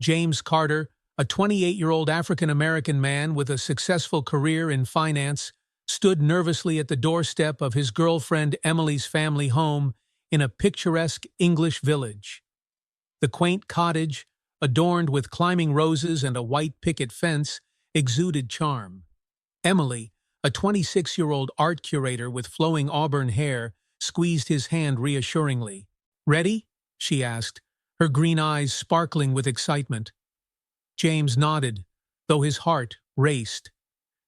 James Carter, a 28-year-old African-American man with a successful career in finance, stood nervously at the doorstep of his girlfriend Emily's family home in a picturesque English village. The quaint cottage, adorned with climbing roses and a white picket fence, exuded charm. Emily, a 26-year-old art curator with flowing auburn hair, squeezed his hand reassuringly. "Ready?" she asked, her green eyes sparkling with excitement. James nodded, though his heart raced.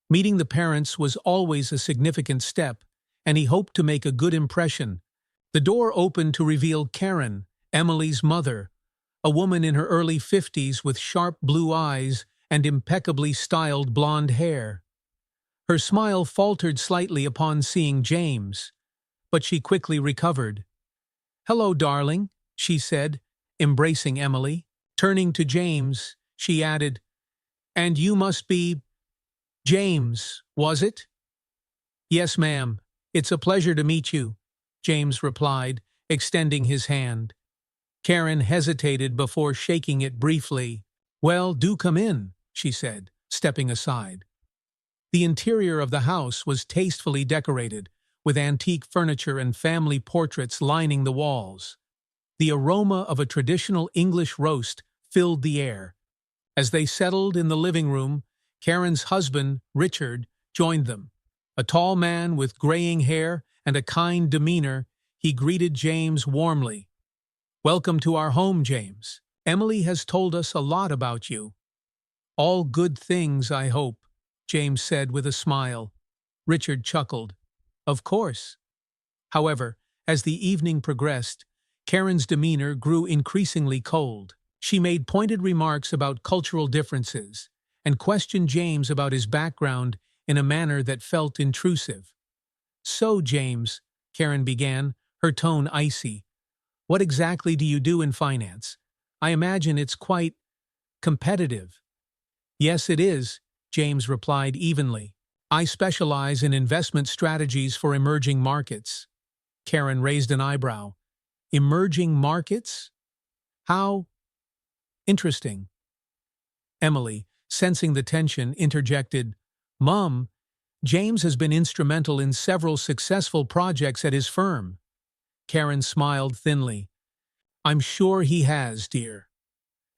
Meeting the parents was always a significant step, and he hoped to make a good impression. The door opened to reveal Karen, Emily's mother, a woman in her early 50s with sharp blue eyes and impeccably styled blonde hair. Her smile faltered slightly upon seeing James, but she quickly recovered. "Hello, darling," she said, embracing Emily. Turning to James, she added, "And you must be James, was it?" "Yes, ma'am. It's a pleasure to meet you," James replied, extending his hand. Karen hesitated before shaking it briefly. "Well, do come in," she said, stepping aside. The interior of the house was tastefully decorated, with antique furniture and family portraits lining the walls. The aroma of a traditional English roast filled the air. As they settled in the living room, Karen's husband, Richard, joined them. A tall man with graying hair and a kind demeanor, he greeted James warmly. "Welcome to our home, James. Emily has told us a lot about you." "All good things, I hope," James said with a smile. Richard chuckled. "Of course." However, as the evening progressed, Karen's demeanor grew increasingly cold. She made pointed remarks about cultural differences and questioned James about his background in a manner that felt intrusive. "So, James," Karen began, her tone icy, "what exactly do you do in finance? I imagine it's quite competitive." "Yes, it is," James replied evenly. "I specialize in investment strategies for emerging markets." Karen raised an eyebrow. "Emerging markets? How interesting." Emily, sensing the tension, interjected, "Mom, James has been instrumental in several successful projects at his firm." Karen smiled thinly. "I'm sure he has, dear."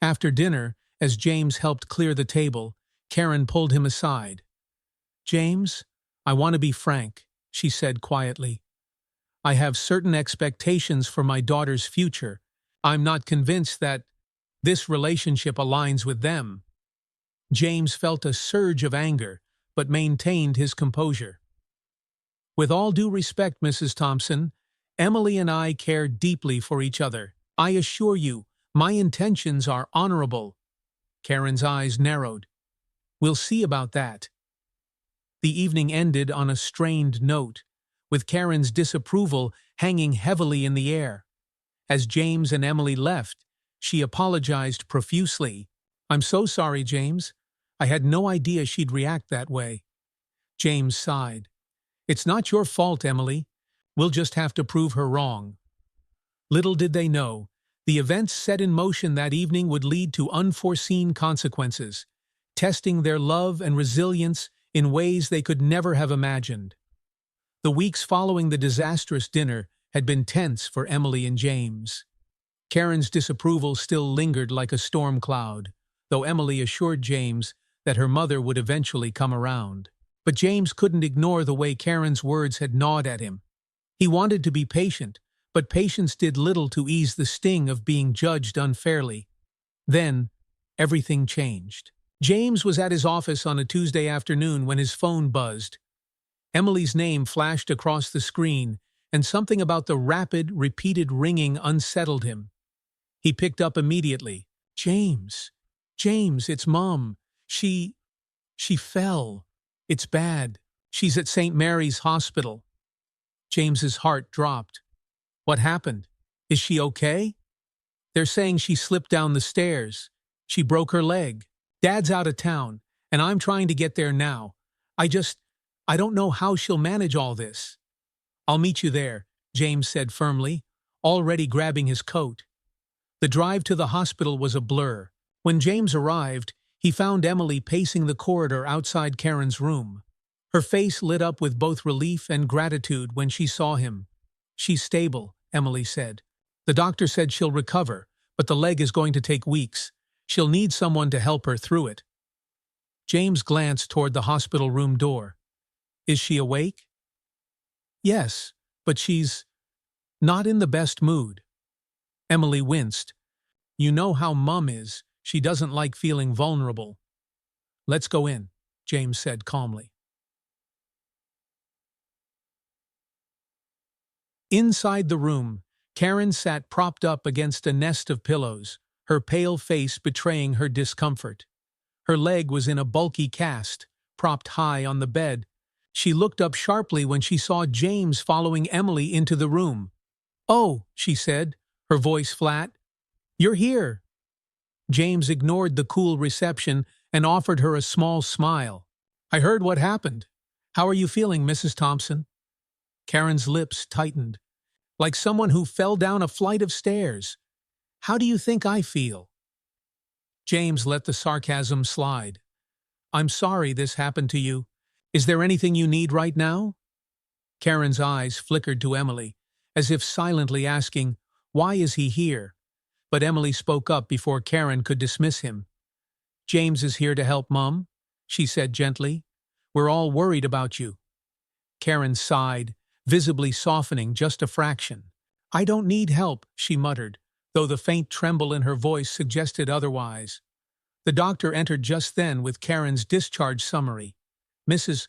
After dinner, as James helped clear the table, Karen pulled him aside. "James, I want to be frank," she said quietly. "I have certain expectations for my daughter's future. I'm not convinced that this relationship aligns with them." James felt a surge of anger, but maintained his composure. "With all due respect, Mrs. Thompson, Emily and I care deeply for each other. I assure you, my intentions are honorable." Karen's eyes narrowed. "We'll see about that." The evening ended on a strained note, with Karen's disapproval hanging heavily in the air. As James and Emily left, she apologized profusely. "I'm so sorry, James. I had no idea she'd react that way." James sighed. "It's not your fault, Emily. We'll just have to prove her wrong." Little did they know, the events set in motion that evening would lead to unforeseen consequences, testing their love and resilience in ways they could never have imagined. The weeks following the disastrous dinner had been tense for Emily and James. Karen's disapproval still lingered like a storm cloud, though Emily assured James that her mother would eventually come around. But James couldn't ignore the way Karen's words had gnawed at him. He wanted to be patient, but patience did little to ease the sting of being judged unfairly. Then, everything changed. James was at his office on a Tuesday afternoon when his phone buzzed. Emily's name flashed across the screen, and something about the rapid, repeated ringing unsettled him. He picked up immediately. "James, James, it's Mom. She fell. It's bad. She's at St. Mary's Hospital." James's heart dropped. "What happened? Is she okay?" "They're saying she slipped down the stairs. She broke her leg. Dad's out of town, and I'm trying to get there now. I don't know how she'll manage all this." "I'll meet you there," James said firmly, already grabbing his coat. The drive to the hospital was a blur. When James arrived, he found Emily pacing the corridor outside Karen's room. Her face lit up with both relief and gratitude when she saw him. "She's stable," Emily said. "The doctor said she'll recover, but the leg is going to take weeks. She'll need someone to help her through it." James glanced toward the hospital room door. "Is she awake?" "Yes, but she's not in the best mood." Emily winced. "You know how Mum is. She doesn't like feeling vulnerable." "Let's go in," James said calmly. Inside the room, Karen sat propped up against a nest of pillows, her pale face betraying her discomfort. Her leg was in a bulky cast, propped high on the bed. She looked up sharply when she saw James following Emily into the room. "Oh," she said, her voice flat. "You're here." James ignored the cool reception and offered her a small smile. "I heard what happened. How are you feeling, Mrs. Thompson?" Karen's lips tightened, like someone who fell down a flight of stairs. "How do you think I feel?" James let the sarcasm slide. "I'm sorry this happened to you. Is there anything you need right now?" Karen's eyes flickered to Emily, as if silently asking, "Why is he here?" But Emily spoke up before Karen could dismiss him. "James is here to help Mum," she said gently. "We're all worried about you." Karen sighed, visibly softening just a fraction. "I don't need help," she muttered, though the faint tremble in her voice suggested otherwise. The doctor entered just then with Karen's discharge summary. "Mrs.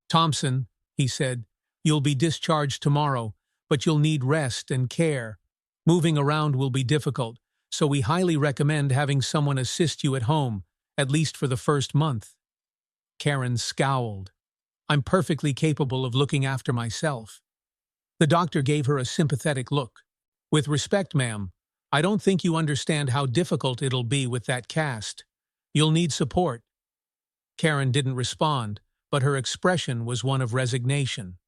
Thompson," he said, "you'll be discharged tomorrow, but you'll need rest and care. Moving around will be difficult, so we highly recommend having someone assist you at home, at least for the first month." Karen scowled. "I'm perfectly capable of looking after myself." The doctor gave her a sympathetic look. "With respect, ma'am, I don't think you understand how difficult it'll be with that cast. You'll need support." Karen didn't respond, but her expression was one of resignation.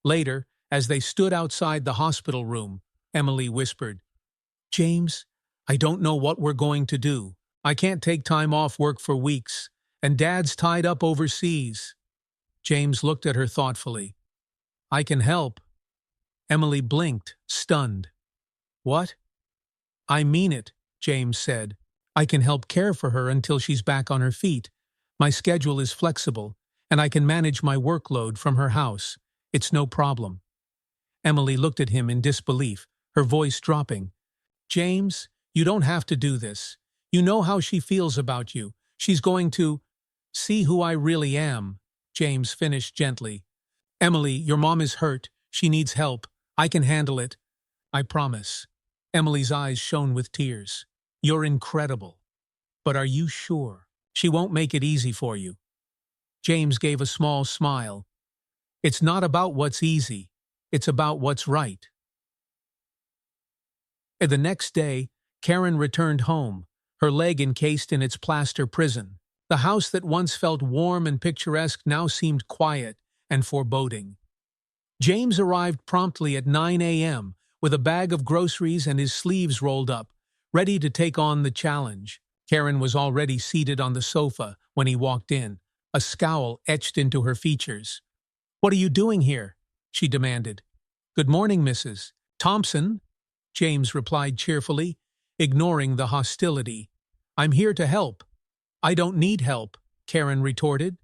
Later, as they stood outside the hospital room, Emily whispered, "James, I don't know what we're going to do. I can't take time off work for weeks, and Dad's tied up overseas." James looked at her thoughtfully. "I can help." Emily blinked, stunned. "What?" "I mean it," James said. "I can help care for her until she's back on her feet. My schedule is flexible, and I can manage my workload from her house. It's no problem." Emily looked at him in disbelief, her voice dropping. "James, you don't have to do this. You know how she feels about you. She's going to see who I really am," James finished gently. "Emily, your mom is hurt. She needs help. I can handle it. I promise." Emily's eyes shone with tears. "You're incredible. But are you sure? She won't make it easy for you." James gave a small smile. "It's not about what's easy. It's about what's right." The next day, Karen returned home, her leg encased in its plaster prison. The house that once felt warm and picturesque now seemed quiet and foreboding. James arrived promptly at 9 a.m. with a bag of groceries and his sleeves rolled up, ready to take on the challenge. Karen was already seated on the sofa when he walked in, a scowl etched into her features. "What are you doing here?" she demanded. "Good morning, Mrs. Thompson," James replied cheerfully, ignoring the hostility. "I'm here to help." "I don't need help," Karen retorted.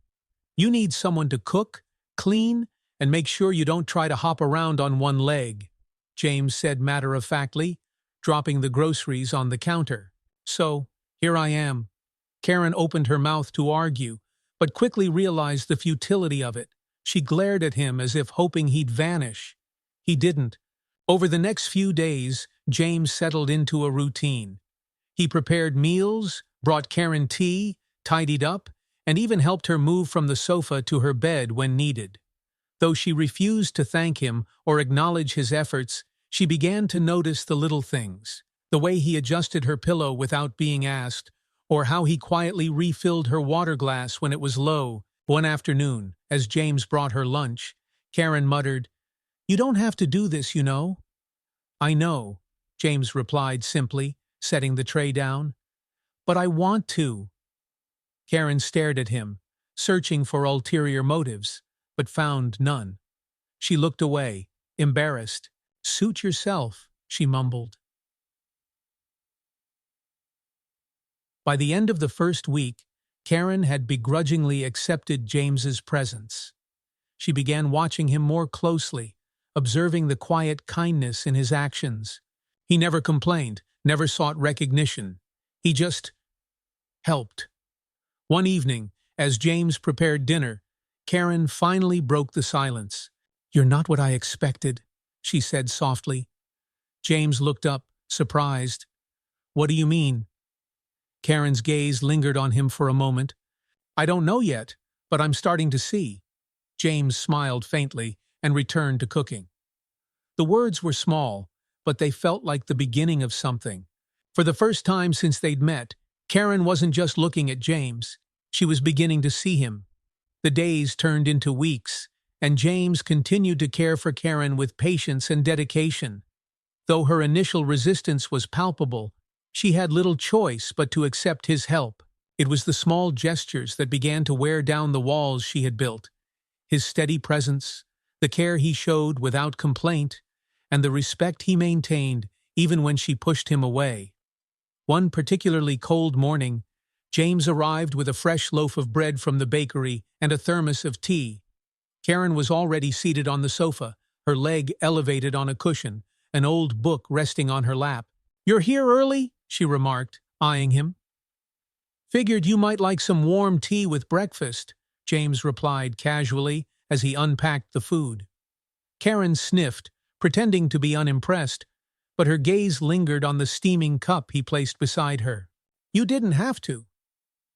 "You need someone to cook, clean, and make sure you don't try to hop around on one leg," James said matter-of-factly, dropping the groceries on the counter. "So, here I am." Karen opened her mouth to argue, but quickly realized the futility of it. She glared at him as if hoping he'd vanish. He didn't. Over the next few days, James settled into a routine. He prepared meals, brought Karen tea, tidied up, and even helped her move from the sofa to her bed when needed. Though she refused to thank him or acknowledge his efforts, she began to notice the little things. The way he adjusted her pillow without being asked, or how he quietly refilled her water glass when it was low. One afternoon, as James brought her lunch, Karen muttered, "You don't have to do this, you know." "I know," James replied simply, setting the tray down. But I want to. Karen stared at him, searching for ulterior motives, but found none. She looked away, embarrassed. Suit yourself, she mumbled. By the end of the first week, Karen had begrudgingly accepted James's presence. She began watching him more closely, observing the quiet kindness in his actions. He never complained, never sought recognition. He just helped. One evening, as James prepared dinner, Karen finally broke the silence. "You're not what I expected," she said softly. James looked up, surprised. "What do you mean?" Karen's gaze lingered on him for a moment. "I don't know yet, but I'm starting to see." James smiled faintly and returned to cooking. The words were small, but they felt like the beginning of something. For the first time since they'd met, Karen wasn't just looking at James. She was beginning to see him. The days turned into weeks, and James continued to care for Karen with patience and dedication. Though her initial resistance was palpable, she had little choice but to accept his help. It was the small gestures that began to wear down the walls she had built. His steady presence, the care he showed without complaint, and the respect he maintained even when she pushed him away. One particularly cold morning, James arrived with a fresh loaf of bread from the bakery and a thermos of tea. Karen was already seated on the sofa, her leg elevated on a cushion, an old book resting on her lap. "You're here early?" she remarked, eyeing him. "Figured you might like some warm tea with breakfast," James replied casually as he unpacked the food. Karen sniffed, pretending to be unimpressed, but her gaze lingered on the steaming cup he placed beside her. "You didn't have to."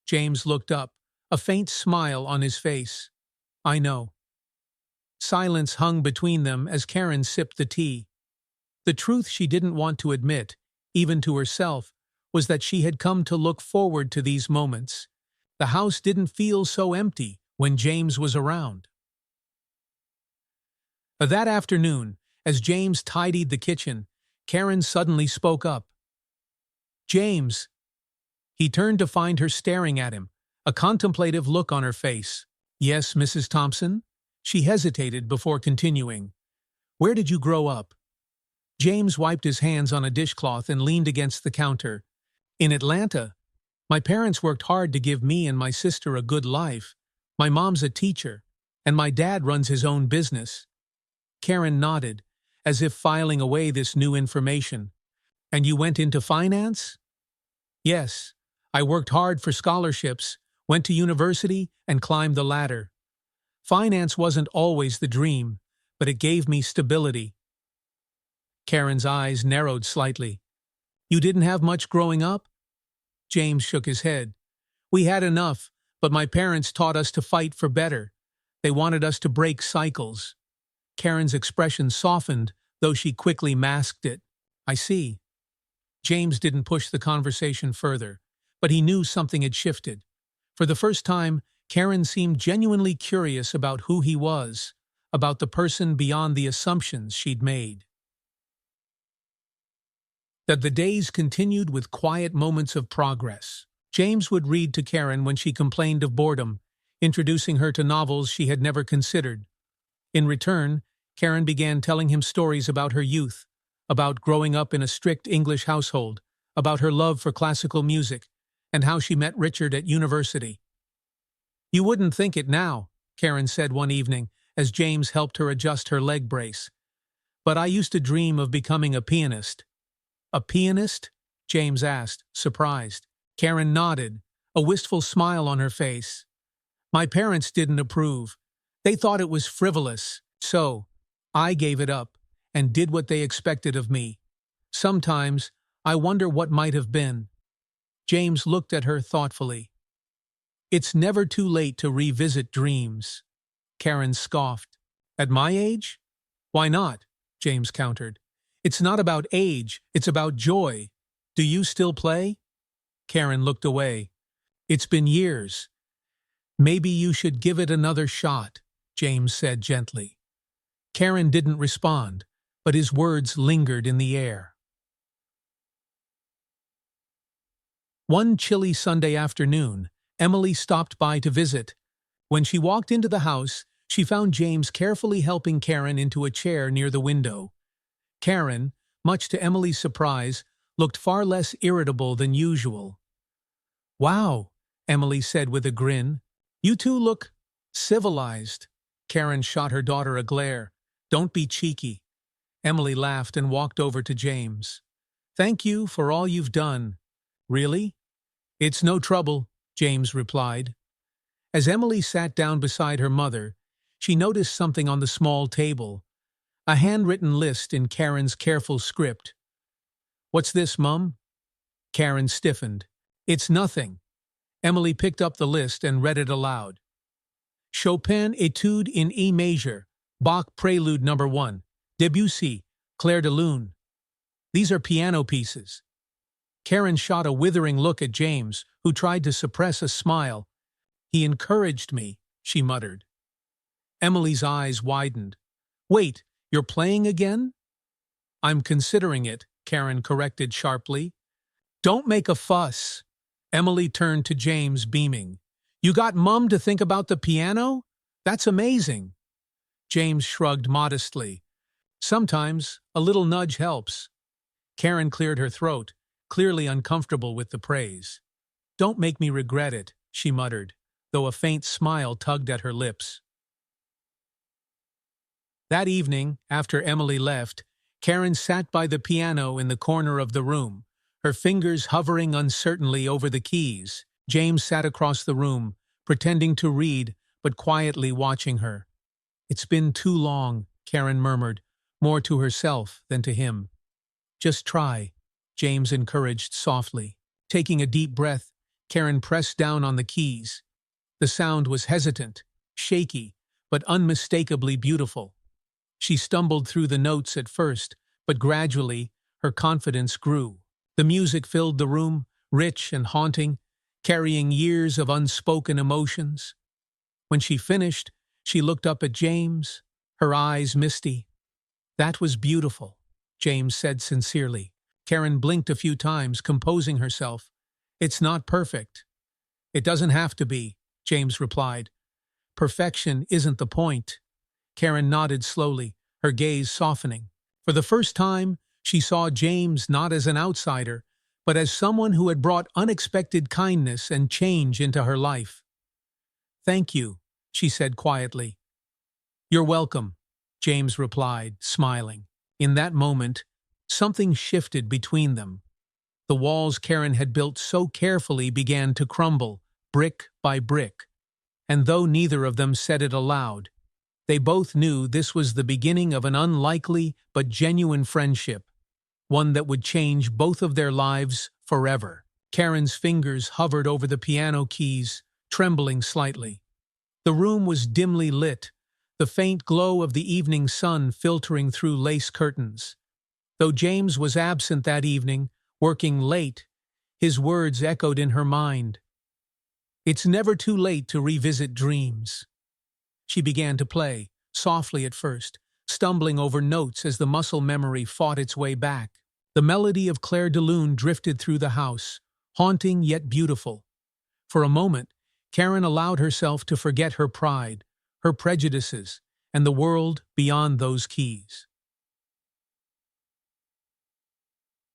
James looked up, a faint smile on his face. "I know." Silence hung between them as Karen sipped the tea. The truth she didn't want to admit, even to herself, was that she had come to look forward to these moments. The house didn't feel so empty when James was around. That afternoon, as James tidied the kitchen, Karen suddenly spoke up. "James." He turned to find her staring at him, a contemplative look on her face. "Yes, Mrs. Thompson?" She hesitated before continuing. "Where did you grow up?" James wiped his hands on a dishcloth and leaned against the counter. "In Atlanta. My parents worked hard to give me and my sister a good life. My mom's a teacher, and my dad runs his own business." Karen nodded, as if filing away this new information. "And you went into finance?" "Yes. I worked hard for scholarships, went to university, and climbed the ladder. Finance wasn't always the dream, but it gave me stability." Karen's eyes narrowed slightly. "You didn't have much growing up?" James shook his head. "We had enough, but my parents taught us to fight for better. They wanted us to break cycles." Karen's expression softened, though she quickly masked it. "I see." James didn't push the conversation further, but he knew something had shifted. For the first time, Karen seemed genuinely curious about who he was, about the person beyond the assumptions she'd made. That the days continued with quiet moments of progress. James would read to Karen when she complained of boredom, introducing her to novels she had never considered. In return, Karen began telling him stories about her youth, about growing up in a strict English household, about her love for classical music, and how she met Richard at university. "You wouldn't think it now," Karen said one evening, as James helped her adjust her leg brace. "But I used to dream of becoming a pianist." "A pianist?" James asked, surprised. Karen nodded, a wistful smile on her face. "My parents didn't approve. They thought it was frivolous. So, I gave it up and did what they expected of me. Sometimes, I wonder what might have been." James looked at her thoughtfully. "It's never too late to revisit dreams." Karen scoffed. "At my age? Why not?" James countered. "It's not about age, it's about joy. Do you still play?" Karen looked away. "It's been years." "Maybe you should give it another shot," James said gently. Karen didn't respond, but his words lingered in the air. One chilly Sunday afternoon, Emily stopped by to visit. When she walked into the house, she found James carefully helping Karen into a chair near the window. Karen, much to Emily's surprise, looked far less irritable than usual. "Wow," Emily said with a grin. "You two look civilized." Karen shot her daughter a glare. "Don't be cheeky." Emily laughed and walked over to James. "Thank you for all you've done." "Really?" "It's no trouble," James replied. As Emily sat down beside her mother, she noticed something on the small table, a handwritten list in Karen's careful script. "What's this, Mum?" Karen stiffened. "It's nothing." Emily picked up the list and read it aloud. Chopin Etude in E major, Bach Prelude No. 1, Debussy, Clair de Lune. These are piano pieces. Karen shot a withering look at James, who tried to suppress a smile. "He encouraged me," she muttered. Emily's eyes widened. "Wait, you're playing again?" "I'm considering it," Karen corrected sharply. "Don't make a fuss." Emily turned to James, beaming. "You got Mum to think about the piano? That's amazing." James shrugged modestly. "Sometimes a little nudge helps." Karen cleared her throat, clearly uncomfortable with the praise. "Don't make me regret it," she muttered, though a faint smile tugged at her lips. That evening, after Emily left, Karen sat by the piano in the corner of the room, her fingers hovering uncertainly over the keys. James sat across the room, pretending to read, but quietly watching her. "It's been too long," Karen murmured, more to herself than to him. "Just try," James encouraged softly. Taking a deep breath, Karen pressed down on the keys. The sound was hesitant, shaky, but unmistakably beautiful. She stumbled through the notes at first, but gradually her confidence grew. The music filled the room, rich and haunting, carrying years of unspoken emotions. When she finished, she looked up at James, her eyes misty. "That was beautiful," James said sincerely. Karen blinked a few times, composing herself. "It's not perfect." "It doesn't have to be," James replied. "Perfection isn't the point." Karen nodded slowly, her gaze softening. For the first time, she saw James not as an outsider, but as someone who had brought unexpected kindness and change into her life. "Thank you," she said quietly. "You're welcome," James replied, smiling. In that moment, something shifted between them. The walls Karen had built so carefully began to crumble, brick by brick. And though neither of them said it aloud, they both knew this was the beginning of an unlikely but genuine friendship, one that would change both of their lives forever. Karen's fingers hovered over the piano keys, trembling slightly. The room was dimly lit, the faint glow of the evening sun filtering through lace curtains. Though James was absent that evening, working late, his words echoed in her mind. "It's never too late to revisit dreams." She began to play, softly at first, stumbling over notes as the muscle memory fought its way back. The melody of Clair de Lune drifted through the house, haunting yet beautiful. For a moment, Karen allowed herself to forget her pride, her prejudices, and the world beyond those keys.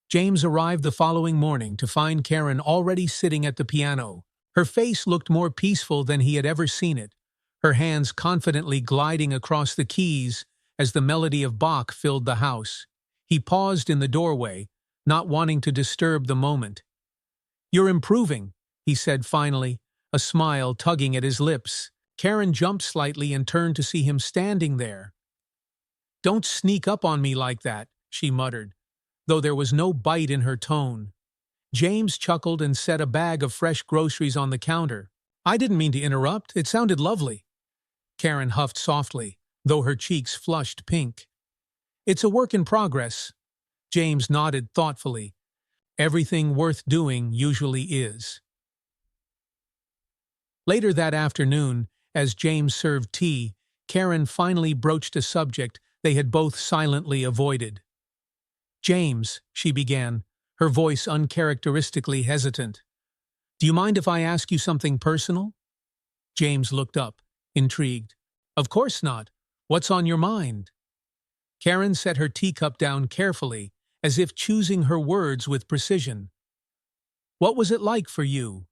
James arrived the following morning to find Karen already sitting at the piano. Her face looked more peaceful than he had ever seen it, her hands confidently gliding across the keys as the melody of Bach filled the house. He paused in the doorway, not wanting to disturb the moment. "You're improving," he said finally, a smile tugging at his lips. Karen jumped slightly and turned to see him standing there. "Don't sneak up on me like that," she muttered, though there was no bite in her tone. James chuckled and set a bag of fresh groceries on the counter. "I didn't mean to interrupt. It sounded lovely." Karen huffed softly, though her cheeks flushed pink. "It's a work in progress." James nodded thoughtfully. "Everything worth doing usually is." Later that afternoon, as James served tea, Karen finally broached a subject they had both silently avoided. "James," she began, her voice uncharacteristically hesitant, Do you mind if I ask you something personal? James looked up, intrigued. Of course not. What's on your mind? Karen set her teacup down carefully, as if choosing her words with precision. What was it like for you,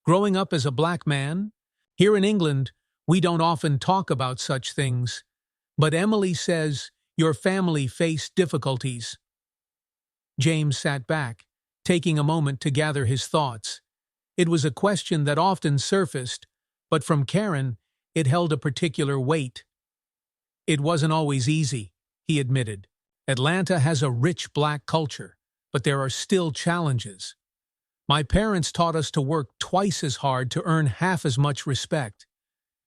growing up as a black man? Here in England, we don't often talk about such things, but Emily says your family faced difficulties. James sat back, taking a moment to gather his thoughts. It was a question that often surfaced, but from Karen, it held a particular weight. It wasn't always easy, he admitted. Atlanta has a rich black culture, but there are still challenges. My parents taught us to work twice as hard to earn half as much respect.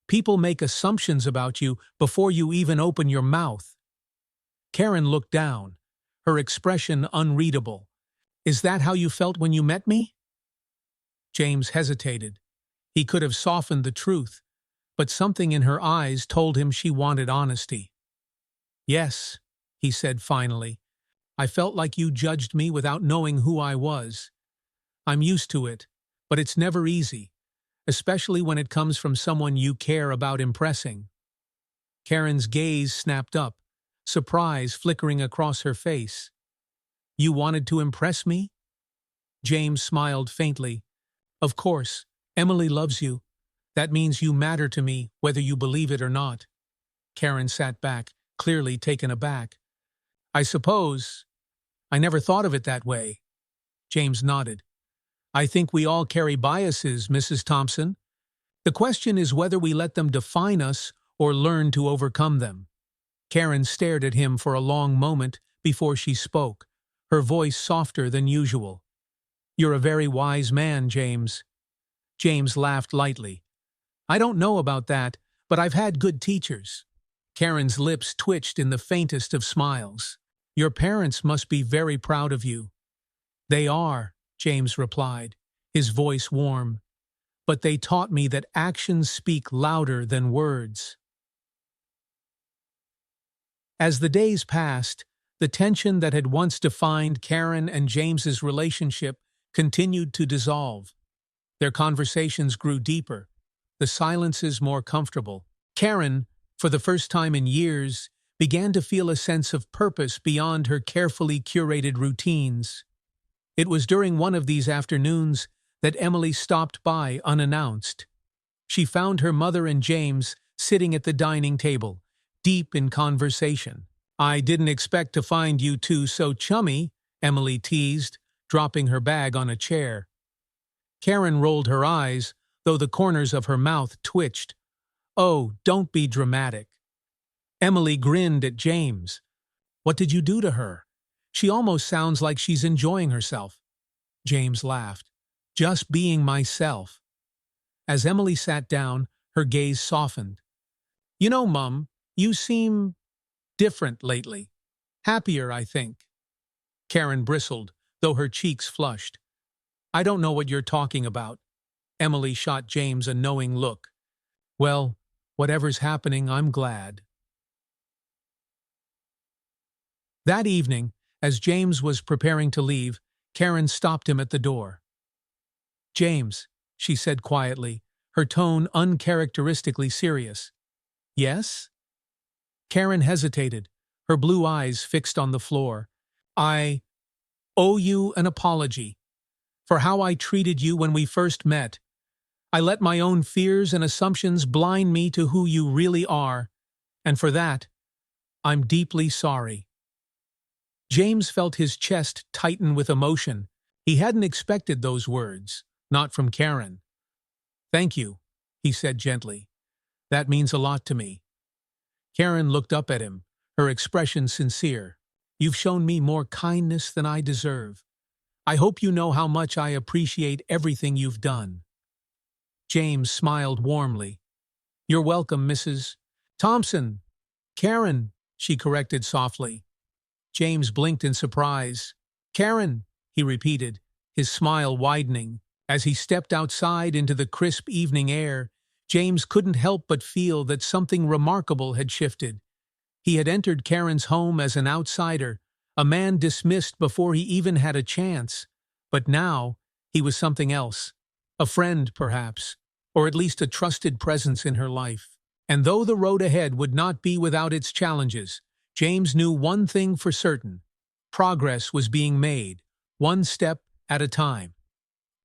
People make assumptions about you before you even open your mouth. Karen looked down, her expression unreadable. Is that how you felt when you met me? James hesitated. He could have softened the truth, but something in her eyes told him she wanted honesty. Yes, he said finally. I felt like you judged me without knowing who I was. I'm used to it, but it's never easy, especially when it comes from someone you care about impressing. Karen's gaze snapped up, surprise flickering across her face. You wanted to impress me? James smiled faintly. Of course, Emily loves you. That means you matter to me, whether you believe it or not. Karen sat back, clearly taken aback. I suppose. I never thought of it that way. James nodded. I think we all carry biases, Mrs. Thompson. The question is whether we let them define us or learn to overcome them. Karen stared at him for a long moment before she spoke, her voice softer than usual. You're a very wise man, James. James laughed lightly. I don't know about that, but I've had good teachers. Karen's lips twitched in the faintest of smiles. Your parents must be very proud of you. They are, James replied, his voice warm. But they taught me that actions speak louder than words. As the days passed, the tension that had once defined Karen and James's relationship continued to dissolve. Their conversations grew deeper, the silences more comfortable. Karen, for the first time in years, began to feel a sense of purpose beyond her carefully curated routines. It was during one of these afternoons that Emily stopped by unannounced. She found her mother and James sitting at the dining table, deep in conversation. I didn't expect to find you two so chummy, Emily teased, dropping her bag on a chair. Karen rolled her eyes, though the corners of her mouth twitched. Oh, don't be dramatic. Emily grinned at James. What did you do to her? She almost sounds like she's enjoying herself. James laughed. Just being myself. As Emily sat down, her gaze softened. You know, Mum, you seem different lately. Happier, I think. Karen bristled, though her cheeks flushed. I don't know what you're talking about. Emily shot James a knowing look. Well, whatever's happening, I'm glad. That evening, as James was preparing to leave, Karen stopped him at the door. James, she said quietly, her tone uncharacteristically serious. Yes? Karen hesitated, her blue eyes fixed on the floor. I owe you an apology for how I treated you when we first met. I let my own fears and assumptions blind me to who you really are, and for that, I'm deeply sorry. James felt his chest tighten with emotion. He hadn't expected those words, not from Karen. Thank you, he said gently. That means a lot to me. Karen looked up at him, her expression sincere. You've shown me more kindness than I deserve. I hope you know how much I appreciate everything you've done. James smiled warmly. You're welcome, Mrs. Thompson. Karen, she corrected softly. James blinked in surprise. Karen, he repeated, his smile widening. As he stepped outside into the crisp evening air, James couldn't help but feel that something remarkable had shifted. He had entered Karen's home as an outsider, a man dismissed before he even had a chance. But now, he was something else. A friend, perhaps, or at least a trusted presence in her life. And though the road ahead would not be without its challenges, James knew one thing for certain. Progress was being made, one step at a time.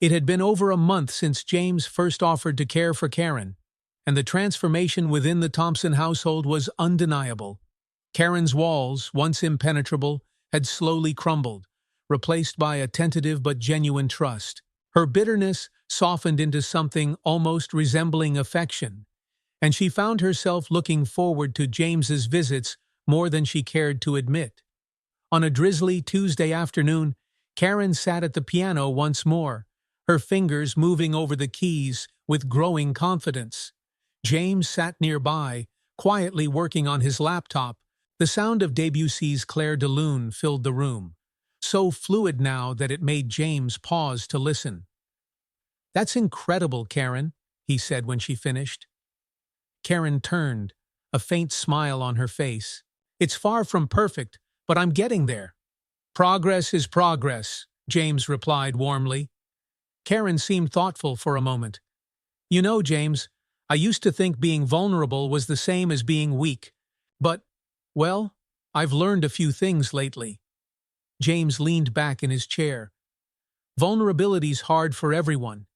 It had been over a month since James first offered to care for Karen, and the transformation within the Thompson household was undeniable. Karen's walls, once impenetrable, had slowly crumbled, replaced by a tentative but genuine trust. Her bitterness softened into something almost resembling affection, and she found herself looking forward to James's visits more than she cared to admit. On a drizzly Tuesday afternoon, Karen sat at the piano once more, her fingers moving over the keys with growing confidence. James sat nearby, quietly working on his laptop. The sound of Debussy's Clair de Lune filled the room, so fluid now that it made James pause to listen. "That's incredible, Karen," he said when she finished. Karen turned, a faint smile on her face. "It's far from perfect, but I'm getting there." "Progress is progress," James replied warmly. Karen seemed thoughtful for a moment. "You know, James, I used to think being vulnerable was the same as being weak. But, well, I've learned a few things lately." James leaned back in his chair. "Vulnerability's hard for everyone.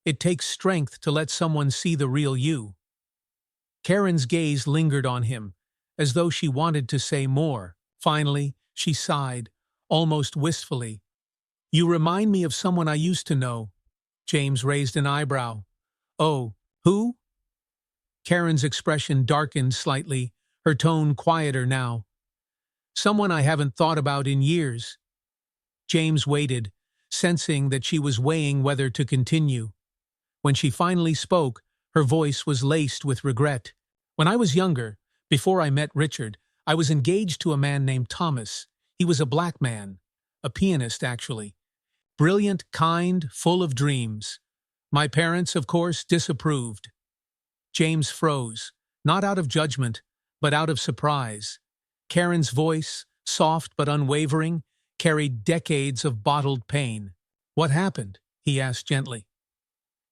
It takes strength to let someone see the real you." Karen's gaze lingered on him, as though she wanted to say more. Finally, she sighed, almost wistfully. "You remind me of someone I used to know." James raised an eyebrow. "Oh, who?" Karen's expression darkened slightly, her tone quieter now. "Someone I haven't thought about in years." James waited, sensing that she was weighing whether to continue. When she finally spoke, her voice was laced with regret. "When I was younger, before I met Richard, I was engaged to a man named Thomas. He was a black man, a pianist actually. Brilliant, kind, full of dreams. My parents, of course, disapproved." James froze, not out of judgment, but out of surprise. Karen's voice, soft but unwavering, carried decades of bottled pain. "What happened?" he asked gently.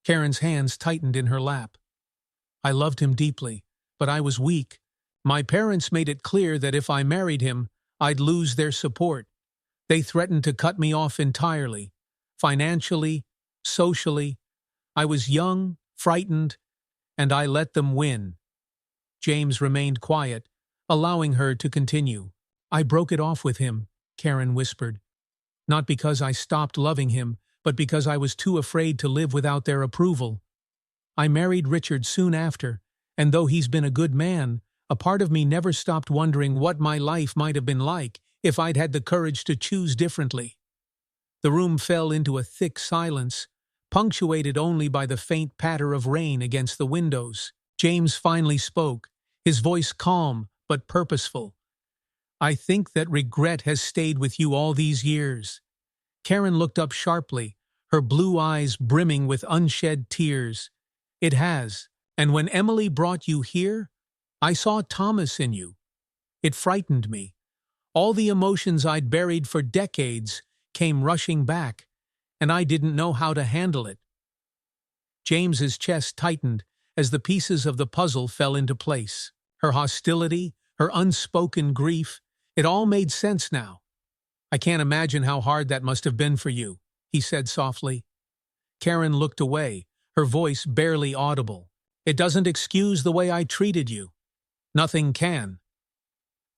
Karen's hands tightened in her lap. "I loved him deeply, but I was weak. My parents made it clear that if I married him, I'd lose their support. They threatened to cut me off entirely. Financially, socially. I was young, frightened, and I let them win." James remained quiet, allowing her to continue. "I broke it off with him," Karen whispered. "Not because I stopped loving him, but because I was too afraid to live without their approval. I married Richard soon after, and though he's been a good man, a part of me never stopped wondering what my life might have been like if I'd had the courage to choose differently." The room fell into a thick silence, punctuated only by the faint patter of rain against the windows. James finally spoke, his voice calm but purposeful. "I think that regret has stayed with you all these years." Karen looked up sharply, her blue eyes brimming with unshed tears. "It has, and when Emily brought you here, I saw Thomas in you. It frightened me. All the emotions I'd buried for decades came rushing back, and I didn't know how to handle it." James's chest tightened as the pieces of the puzzle fell into place. Her hostility, her unspoken grief, it all made sense now. "I can't imagine how hard that must have been for you," he said softly. Karen looked away, her voice barely audible. "It doesn't excuse the way I treated you. Nothing can."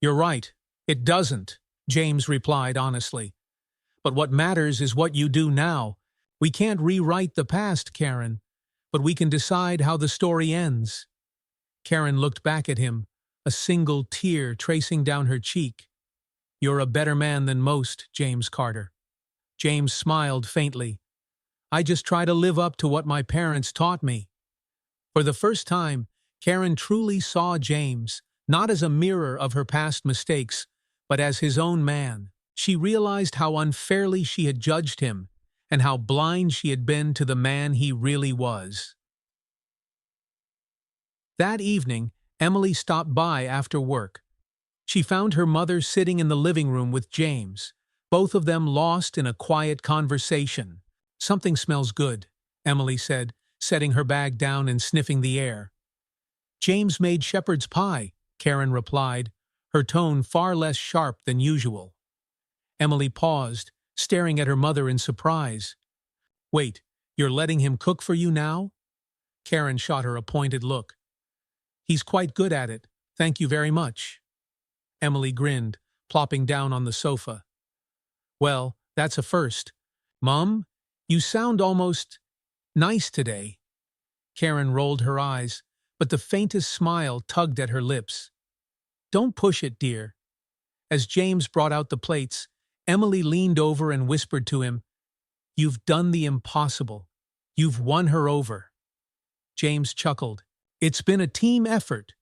"You're right, it doesn't," James replied honestly. "But what matters is what you do now. We can't rewrite the past, Karen, but we can decide how the story ends." Karen looked back at him, a single tear tracing down her cheek. "You're a better man than most, James Carter." James smiled faintly. "I just try to live up to what my parents taught me." For the first time, Karen truly saw James, not as a mirror of her past mistakes, but as his own man. She realized how unfairly she had judged him, and how blind she had been to the man he really was. That evening, Emily stopped by after work. She found her mother sitting in the living room with James, both of them lost in a quiet conversation. "Something smells good," Emily said, setting her bag down and sniffing the air. James made shepherd's pie, Karen replied, her tone far less sharp than usual. Emily paused, staring at her mother in surprise. Wait, you're letting him cook for you now? Karen shot her a pointed look. He's quite good at it, thank you very much. Emily grinned, plopping down on the sofa. Well, that's a first. Mum, you sound almost nice today. Karen rolled her eyes, but the faintest smile tugged at her lips. Don't push it, dear. As James brought out the plates, Emily leaned over and whispered to him, You've done the impossible. You've won her over. James chuckled. It's been a team effort.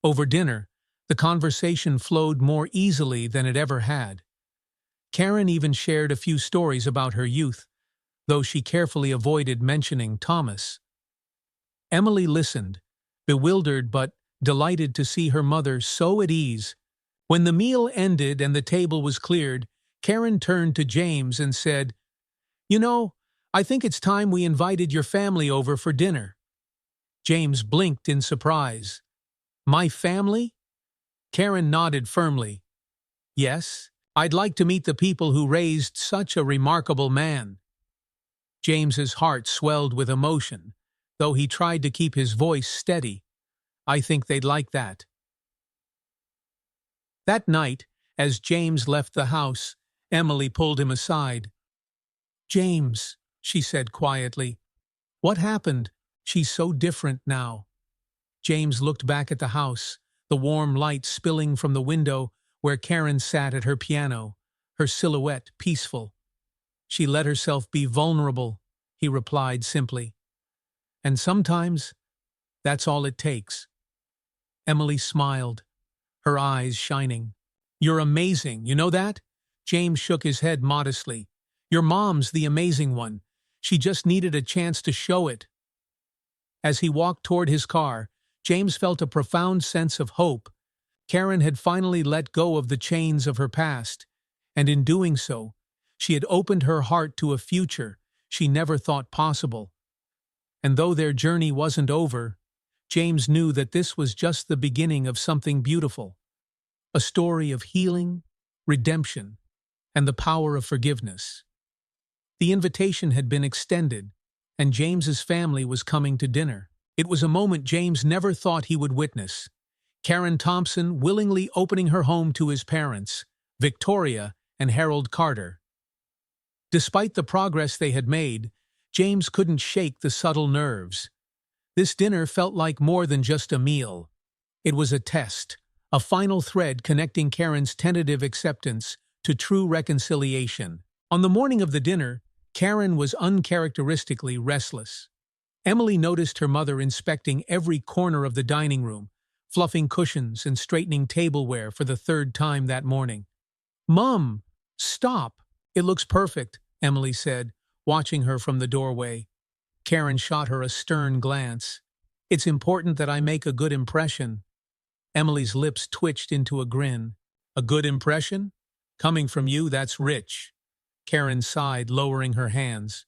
Over dinner, the conversation flowed more easily than it ever had. Karen even shared a few stories about her youth, though she carefully avoided mentioning Thomas. Emily listened, bewildered but delighted to see her mother so at ease. When the meal ended and the table was cleared, Karen turned to James and said, You know, I think it's time we invited your family over for dinner. James blinked in surprise. My family? Karen nodded firmly. Yes, I'd like to meet the people who raised such a remarkable man. James's heart swelled with emotion, though he tried to keep his voice steady. I think they'd like that. That night, as James left the house, Emily pulled him aside. James, she said quietly, what happened? She's so different now. James looked back at the house, the warm light spilling from the window where Karen sat at her piano, her silhouette peaceful. She let herself be vulnerable, he replied simply. And sometimes, that's all it takes. Emily smiled, her eyes shining. You're amazing, you know that? James shook his head modestly. Your mom's the amazing one. She just needed a chance to show it. As he walked toward his car, James felt a profound sense of hope. Karen had finally let go of the chains of her past, and in doing so, she had opened her heart to a future she never thought possible. And though their journey wasn't over, James knew that this was just the beginning of something beautiful, a story of healing, redemption, and the power of forgiveness. The invitation had been extended, and James's family was coming to dinner. It was a moment James never thought he would witness. Karen Thompson willingly opening her home to his parents, Victoria and Harold Carter. Despite the progress they had made, James couldn't shake the subtle nerves. This dinner felt like more than just a meal. It was a test, a final thread connecting Karen's tentative acceptance to true reconciliation. On the morning of the dinner, Karen was uncharacteristically restless. Emily noticed her mother inspecting every corner of the dining room, fluffing cushions and straightening tableware for the third time that morning. Mum, stop! It looks perfect, Emily said, watching her from the doorway. Karen shot her a stern glance. It's important that I make a good impression. Emily's lips twitched into a grin. A good impression? Coming from you, that's rich. Karen sighed, lowering her hands.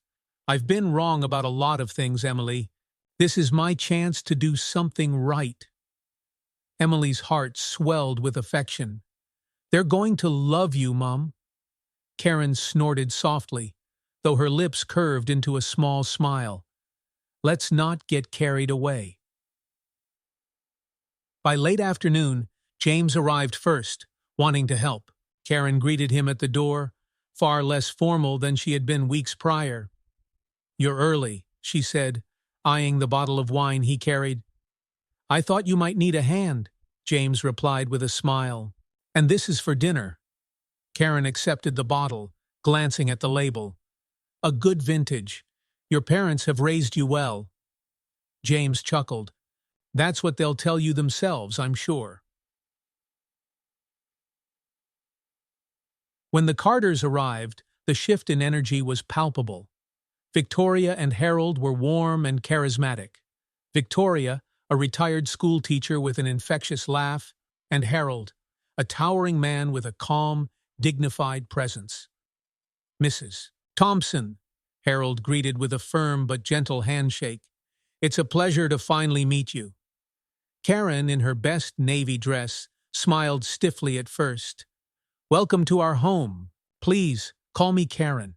I've been wrong about a lot of things, Emily. This is my chance to do something right. Emily's heart swelled with affection. They're going to love you, Mum. Karen snorted softly, though her lips curved into a small smile. Let's not get carried away. By late afternoon, James arrived first, wanting to help. Karen greeted him at the door, far less formal than she had been weeks prior. You're early, she said, eyeing the bottle of wine he carried. I thought you might need a hand, James replied with a smile. And this is for dinner. Karen accepted the bottle, glancing at the label. A good vintage. Your parents have raised you well. James chuckled. That's what they'll tell you themselves, I'm sure. When the Carters arrived, the shift in energy was palpable. Victoria and Harold were warm and charismatic. Victoria, a retired school teacher with an infectious laugh, and Harold, a towering man with a calm, dignified presence. Mrs. Thompson, Harold greeted with a firm but gentle handshake. "It's a pleasure to finally meet you." Karen, in her best navy dress, smiled stiffly at first. "Welcome to our home. Please, call me Karen."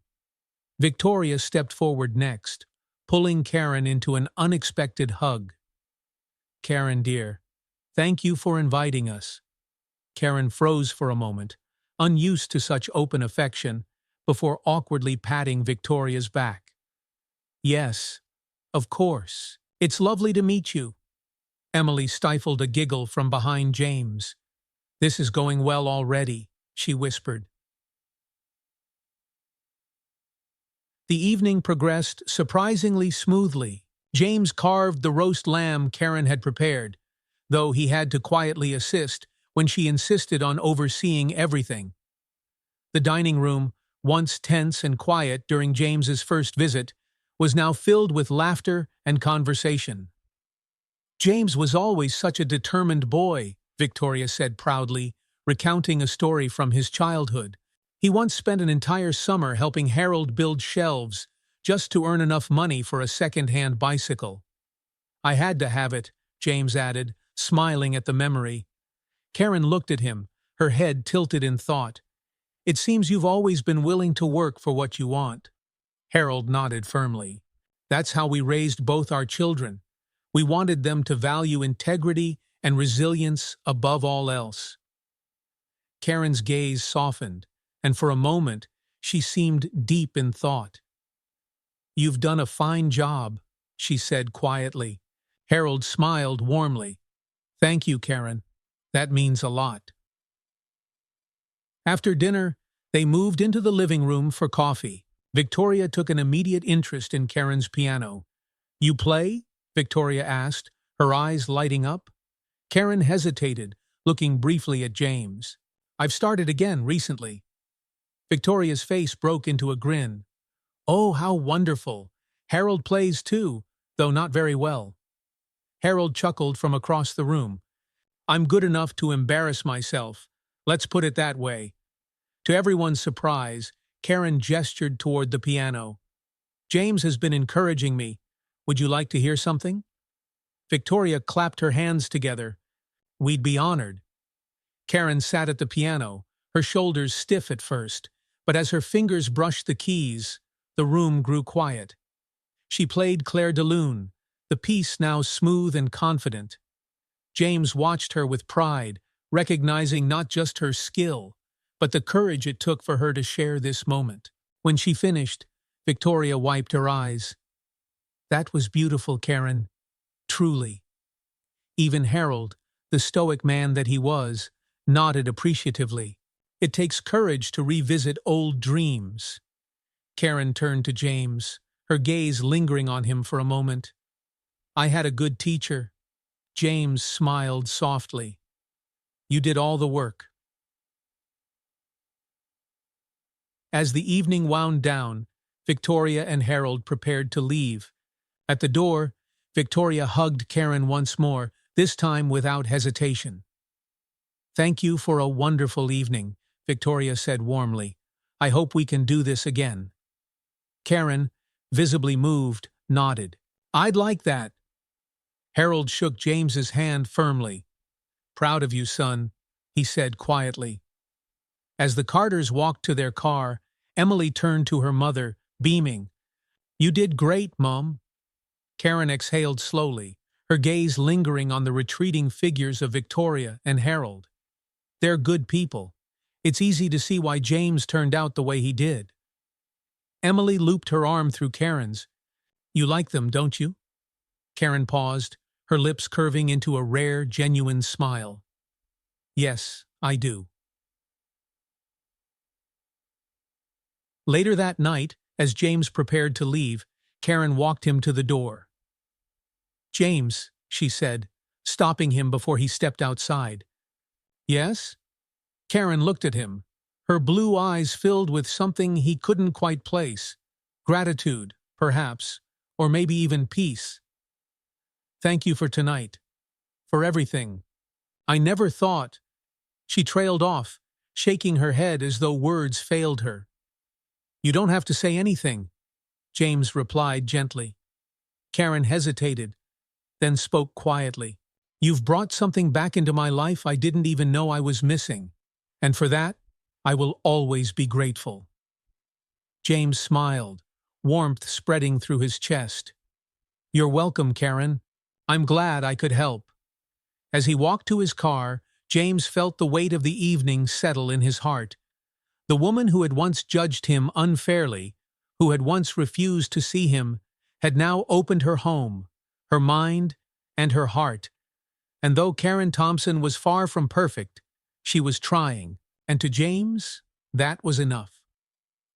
Victoria stepped forward next, pulling Karen into an unexpected hug. "Karen, dear, thank you for inviting us." Karen froze for a moment, unused to such open affection, before awkwardly patting Victoria's back. "Yes, of course. It's lovely to meet you." Emily stifled a giggle from behind James. "This is going well already," she whispered. The evening progressed surprisingly smoothly. James carved the roast lamb Karen had prepared, though he had to quietly assist when she insisted on overseeing everything. The dining room, once tense and quiet during James's first visit, was now filled with laughter and conversation. "James was always such a determined boy," Victoria said proudly, recounting a story from his childhood. "He once spent an entire summer helping Harold build shelves just to earn enough money for a second-hand bicycle." "I had to have it," James added, smiling at the memory. Karen looked at him, her head tilted in thought. "It seems you've always been willing to work for what you want." Harold nodded firmly. "That's how we raised both our children. We wanted them to value integrity and resilience above all else." Karen's gaze softened, and for a moment she seemed deep in thought. "You've done a fine job," she said quietly. Harold smiled warmly. "Thank you, Karen. That means a lot." After dinner, they moved into the living room for coffee. Victoria took an immediate interest in Karen's piano. "You play?" Victoria asked, her eyes lighting up. Karen hesitated, looking briefly at James. "I've started again recently." Victoria's face broke into a grin. "Oh, how wonderful! Harold plays too, though not very well." Harold chuckled from across the room. "I'm good enough to embarrass myself. Let's put it that way." To everyone's surprise, Karen gestured toward the piano. "James has been encouraging me. Would you like to hear something?" Victoria clapped her hands together. "We'd be honored." Karen sat at the piano, her shoulders stiff at first, but as her fingers brushed the keys, the room grew quiet. She played Clair de Lune, the piece now smooth and confident. James watched her with pride, recognizing not just her skill, but the courage it took for her to share this moment. When she finished, Victoria wiped her eyes. "That was beautiful, Karen. Truly." Even Harold, the stoic man that he was, nodded appreciatively. "It takes courage to revisit old dreams." Karen turned to James, her gaze lingering on him for a moment. "I had a good teacher." James smiled softly. "You did all the work." As the evening wound down, Victoria and Harold prepared to leave. At the door, Victoria hugged Karen once more, this time without hesitation. "Thank you for a wonderful evening," Victoria said warmly. "I hope we can do this again." Karen, visibly moved, nodded. "I'd like that." Harold shook James's hand firmly. "Proud of you, son," he said quietly. As the Carters walked to their car, Emily turned to her mother, beaming. "You did great, Mom." Karen exhaled slowly, her gaze lingering on the retreating figures of Victoria and Harold. "They're good people. It's easy to see why James turned out the way he did." Emily looped her arm through Karen's. "You like them, don't you?" Karen paused, her lips curving into a rare, genuine smile. "Yes, I do." Later that night, as James prepared to leave, Karen walked him to the door. "James," she said, stopping him before he stepped outside. "Yes?" Karen looked at him, her blue eyes filled with something he couldn't quite place. Gratitude, perhaps, or maybe even peace. "Thank you for tonight. For everything. I never thought—" She trailed off, shaking her head as though words failed her. "You don't have to say anything." James replied gently. Karen hesitated, then spoke quietly. You've brought something back into my life I didn't even know I was missing, and for that, I will always be grateful. James smiled, warmth spreading through his chest. You're welcome, Karen. I'm glad I could help. As he walked to his car, James felt the weight of the evening settle in his heart. The woman who had once judged him unfairly, who had once refused to see him, had now opened her home, her mind, and her heart. And though Karen Thompson was far from perfect, she was trying, and to James, that was enough.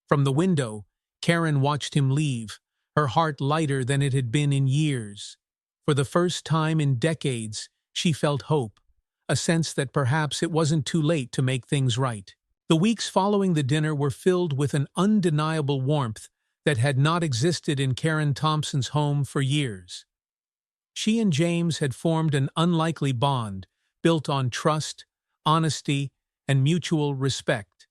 From the window, Karen watched him leave, her heart lighter than it had been in years. For the first time in decades, she felt hope, a sense that perhaps it wasn't too late to make things right. The weeks following the dinner were filled with an undeniable warmth that had not existed in Karen Thompson's home for years. She and James had formed an unlikely bond, built on trust, honesty, and mutual respect.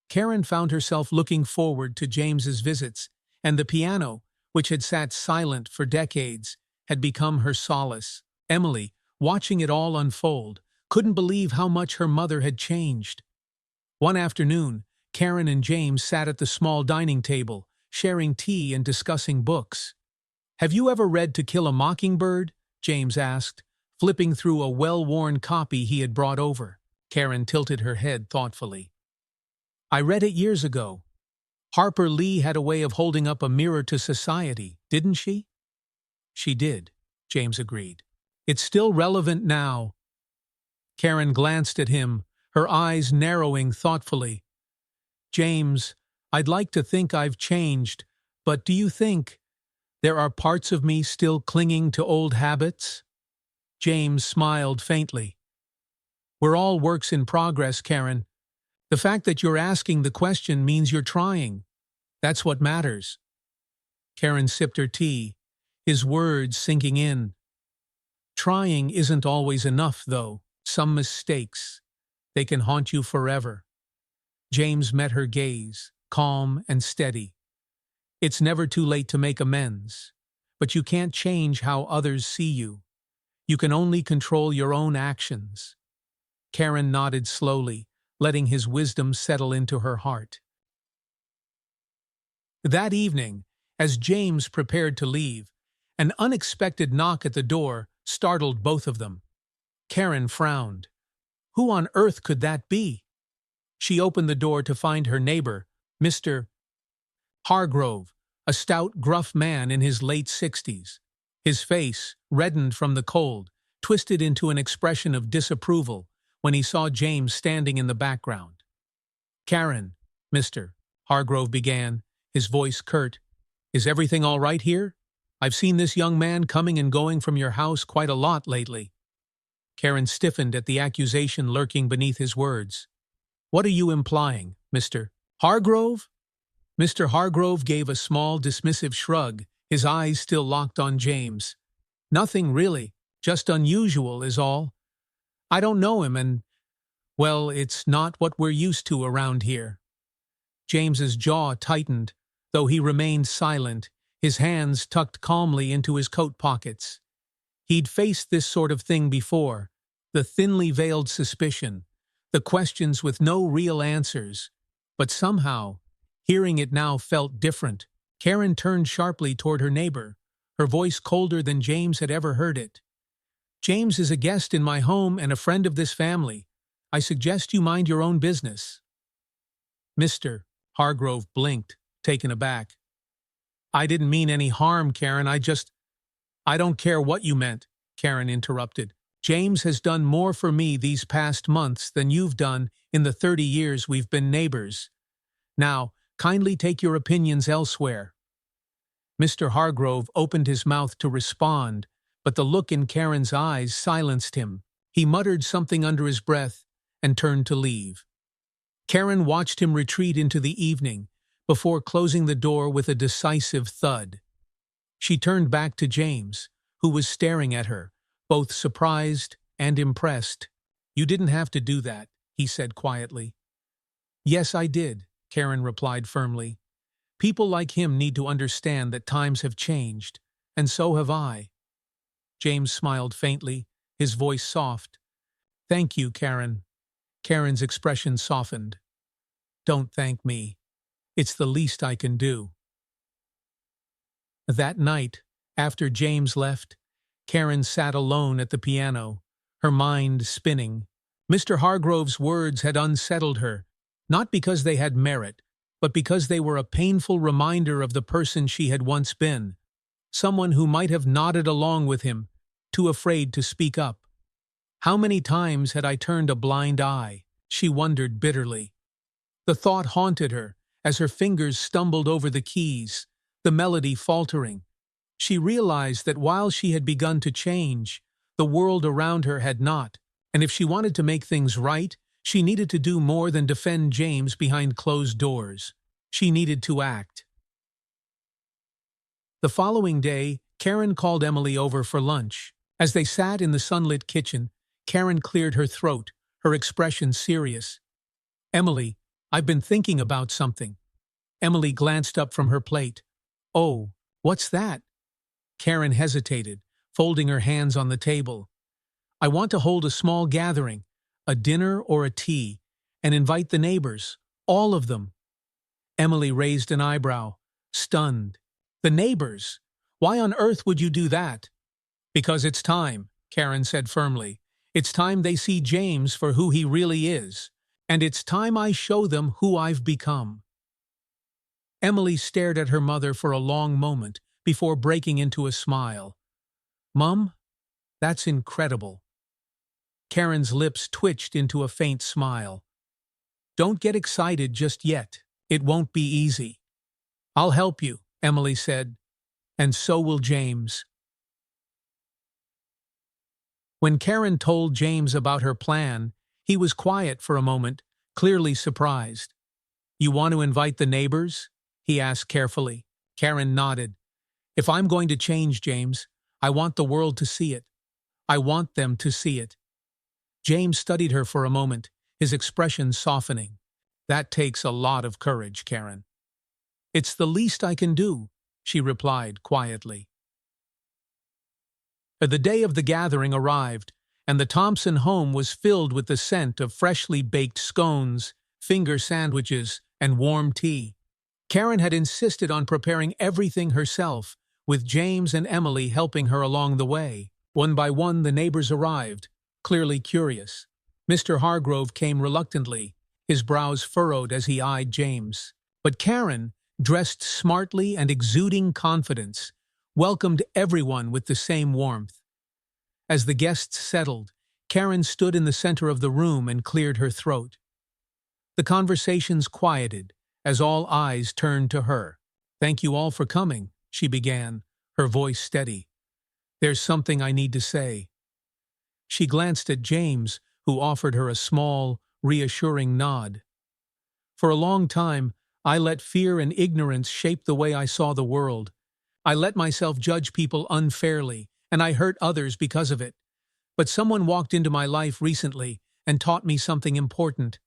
Karen found herself looking forward to James's visits, and the piano, which had sat silent for decades, had become her solace. Emily, watching it all unfold, couldn't believe how much her mother had changed. One afternoon, Karen and James sat at the small dining table, sharing tea and discussing books. Have you ever read To Kill a Mockingbird? James asked, flipping through a well-worn copy he had brought over. Karen tilted her head thoughtfully. I read it years ago. Harper Lee had a way of holding up a mirror to society, didn't she? She did, James agreed. It's still relevant now. Karen glanced at him, her eyes narrowing thoughtfully. James, I'd like to think I've changed, but do you think there are parts of me still clinging to old habits? James smiled faintly. We're all works in progress, Karen. The fact that you're asking the question means you're trying. That's what matters. Karen sipped her tea, his words sinking in. Trying isn't always enough, though. Some mistakes, they can haunt you forever. James met her gaze, calm and steady. It's never too late to make amends, but you can't change how others see you. You can only control your own actions. Karen nodded slowly, letting his wisdom settle into her heart. That evening, as James prepared to leave, an unexpected knock at the door startled both of them. Karen frowned. Who on earth could that be? She opened the door to find her neighbor, Mr. Hargrove, a stout, gruff man in his late 60s. His face, reddened from the cold, twisted into an expression of disapproval when he saw James standing in the background. Karen, Mr. Hargrove began, his voice curt. Is everything all right here? I've seen this young man coming and going from your house quite a lot lately. Karen stiffened at the accusation lurking beneath his words. What are you implying, Mr. Hargrove? Mr. Hargrove gave a small, dismissive shrug, his eyes still locked on James. Nothing really, just unusual is all. I don't know him and, well, it's not what we're used to around here. James's jaw tightened, though he remained silent, his hands tucked calmly into his coat pockets. He'd faced this sort of thing before, the thinly veiled suspicion, the questions with no real answers, but somehow, hearing it now felt different. Karen turned sharply toward her neighbor, her voice colder than James had ever heard it. James is a guest in my home and a friend of this family. I suggest you mind your own business. Mr. Hargrove blinked, taken aback. I didn't mean any harm, Karen. I don't care what you meant, Karen interrupted. James has done more for me these past months than you've done in the 30 years we've been neighbors. Now, kindly take your opinions elsewhere. Mr. Hargrove opened his mouth to respond, but the look in Karen's eyes silenced him. He muttered something under his breath and turned to leave. Karen watched him retreat into the evening before closing the door with a decisive thud. She turned back to James, who was staring at her, both surprised and impressed. You didn't have to do that, he said quietly. Yes, I did, Karen replied firmly. People like him need to understand that times have changed, and so have I. James smiled faintly, his voice soft. Thank you, Karen. Karen's expression softened. Don't thank me. It's the least I can do. That night, after James left, Karen sat alone at the piano, her mind spinning. Mr. Hargrove's words had unsettled her, not because they had merit, but because they were a painful reminder of the person she had once been, someone who might have nodded along with him, too afraid to speak up. How many times had I turned a blind eye? She wondered bitterly. The thought haunted her as her fingers stumbled over the keys, the melody faltering. She realized that while she had begun to change, the world around her had not, and if she wanted to make things right, she needed to do more than defend James behind closed doors. She needed to act. The following day, Karen called Emily over for lunch. As they sat in the sunlit kitchen, Karen cleared her throat, her expression serious. Emily, I've been thinking about something. Emily glanced up from her plate. Oh, what's that? Karen hesitated, folding her hands on the table. I want to hold a small gathering, a dinner or a tea, and invite the neighbors, all of them. Emily raised an eyebrow, stunned. The neighbors? Why on earth would you do that? Because it's time, Karen said firmly. It's time they see James for who he really is, and it's time I show them who I've become. Emily stared at her mother for a long moment before breaking into a smile. Mum, that's incredible. Karen's lips twitched into a faint smile. Don't get excited just yet. It won't be easy. I'll help you, Emily said, and so will James. When Karen told James about her plan, he was quiet for a moment, clearly surprised. You want to invite the neighbors? He asked carefully. Karen nodded. If I'm going to change, James, I want the world to see it. I want them to see it. James studied her for a moment, his expression softening. That takes a lot of courage, Karen. It's the least I can do, she replied quietly. The day of the gathering arrived, and the Thompson home was filled with the scent of freshly baked scones, finger sandwiches, and warm tea. Karen had insisted on preparing everything herself, with James and Emily helping her along the way. One by one, the neighbors arrived, clearly curious. Mr. Hargrove came reluctantly, his brows furrowed as he eyed James. But Karen, dressed smartly and exuding confidence, welcomed everyone with the same warmth. As the guests settled, Karen stood in the center of the room and cleared her throat. The conversations quieted as all eyes turned to her. Thank you all for coming, she began, her voice steady. There's something I need to say. She glanced at James, who offered her a small, reassuring nod. For a long time, I let fear and ignorance shape the way I saw the world. I let myself judge people unfairly, and I hurt others because of it. But someone walked into my life recently and taught me something important.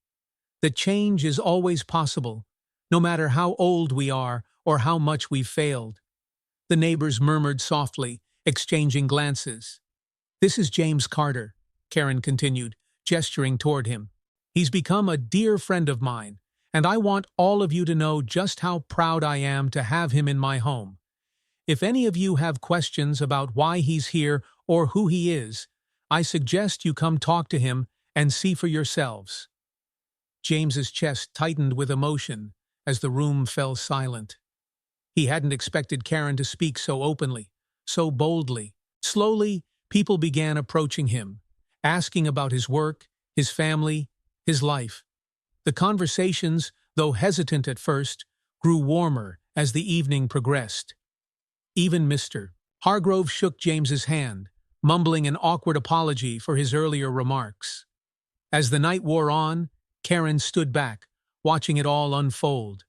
That change is always possible, no matter how old we are or how much we've failed. The neighbors murmured softly, exchanging glances. This is James Carter, Karen continued, gesturing toward him. He's become a dear friend of mine, and I want all of you to know just how proud I am to have him in my home. If any of you have questions about why he's here or who he is, I suggest you come talk to him and see for yourselves. James's chest tightened with emotion as the room fell silent. He hadn't expected Karen to speak so openly, so boldly. Slowly, people began approaching him, asking about his work, his family, his life. The conversations, though hesitant at first, grew warmer as the evening progressed. Even Mr. Hargrove shook James's hand, mumbling an awkward apology for his earlier remarks. As the night wore on, Karen stood back, watching it all unfold.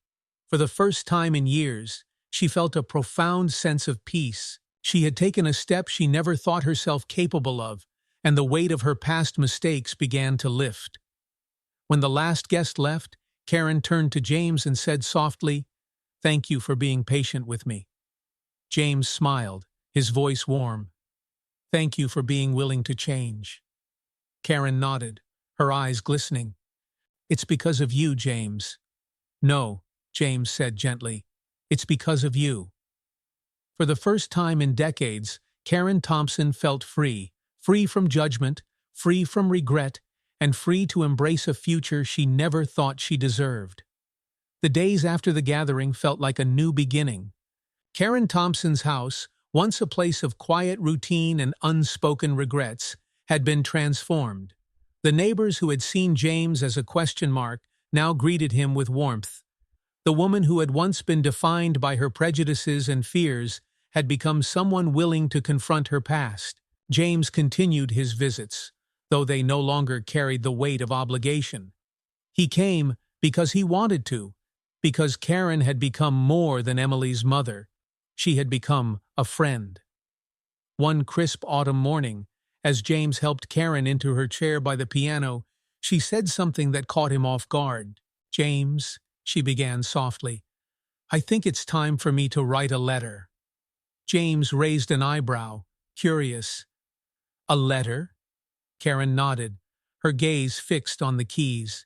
For the first time in years, she felt a profound sense of peace. She had taken a step she never thought herself capable of, and the weight of her past mistakes began to lift. When the last guest left, Karen turned to James and said softly, Thank you for being patient with me. James smiled, his voice warm. Thank you for being willing to change. Karen nodded, her eyes glistening. It's because of you, James. No, James said gently. It's because of you. For the first time in decades, Karen Thompson felt free, free from judgment, free from regret, and free to embrace a future she never thought she deserved. The days after the gathering felt like a new beginning. Karen Thompson's house, once a place of quiet routine and unspoken regrets, had been transformed. The neighbors who had seen James as a question mark now greeted him with warmth. The woman who had once been defined by her prejudices and fears had become someone willing to confront her past. James continued his visits, though they no longer carried the weight of obligation. He came because he wanted to, because Karen had become more than Emily's mother. She had become a friend. One crisp autumn morning, as James helped Karen into her chair by the piano, she said something that caught him off guard. "James," she began softly, "I think it's time for me to write a letter." James raised an eyebrow, curious. "A letter?" Karen nodded, her gaze fixed on the keys.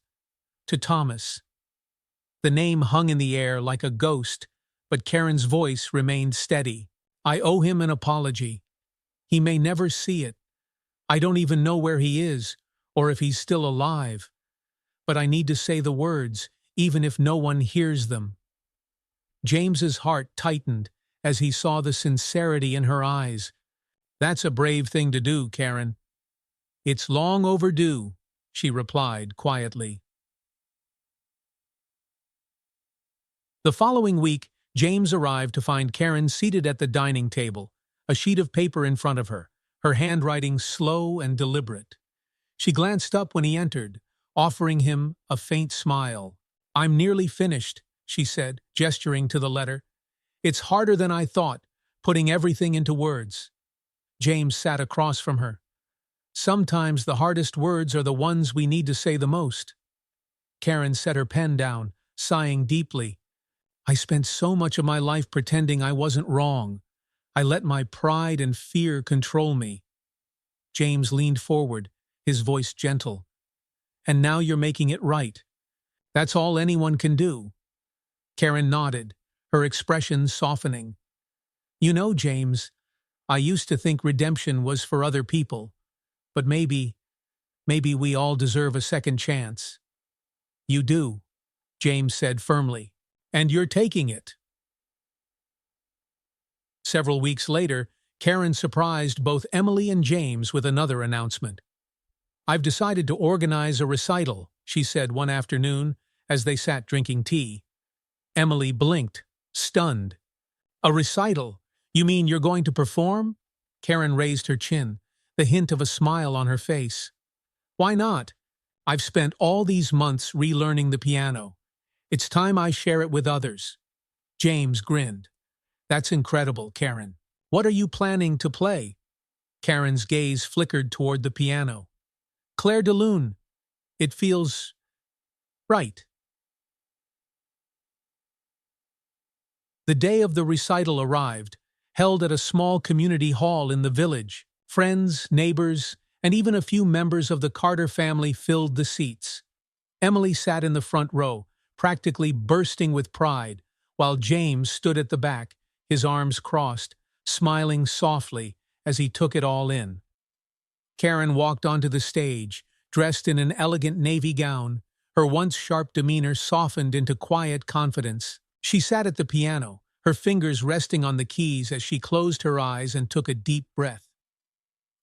"To Thomas." The name hung in the air like a ghost, but Karen's voice remained steady. "I owe him an apology. He may never see it. I don't even know where he is, or if he's still alive. But I need to say the words, even if no one hears them." James's heart tightened as he saw the sincerity in her eyes. "That's a brave thing to do, Karen." "It's long overdue," she replied quietly. The following week, James arrived to find Karen seated at the dining table, a sheet of paper in front of her, her handwriting slow and deliberate. She glanced up when he entered, offering him a faint smile. "I'm nearly finished," she said, gesturing to the letter. "It's harder than I thought, putting everything into words." James sat across from her. "Sometimes the hardest words are the ones we need to say the most." Karen set her pen down, sighing deeply. "I spent so much of my life pretending I wasn't wrong. I let my pride and fear control me." James leaned forward, his voice gentle. "And now you're making it right. That's all anyone can do." Karen nodded, her expression softening. "You know, James, I used to think redemption was for other people, but maybe we all deserve a second chance." "You do," James said firmly. "And you're taking it." Several weeks later, Karen surprised both Emily and James with another announcement. "I've decided to organize a recital," she said one afternoon as they sat drinking tea. Emily blinked, stunned. "A recital? You mean you're going to perform?" Karen raised her chin, the hint of a smile on her face. "Why not? I've spent all these months relearning the piano. It's time I share it with others." James grinned. "That's incredible, Karen. What are you planning to play?" Karen's gaze flickered toward the piano. "Clair de Lune. It feels right." The day of the recital arrived, held at a small community hall in the village. Friends, neighbors, and even a few members of the Carter family filled the seats. Emily sat in the front row, practically bursting with pride, while James stood at the back, his arms crossed, smiling softly as he took it all in. Karen walked onto the stage, dressed in an elegant navy gown, her once sharp demeanor softened into quiet confidence. She sat at the piano, her fingers resting on the keys as she closed her eyes and took a deep breath.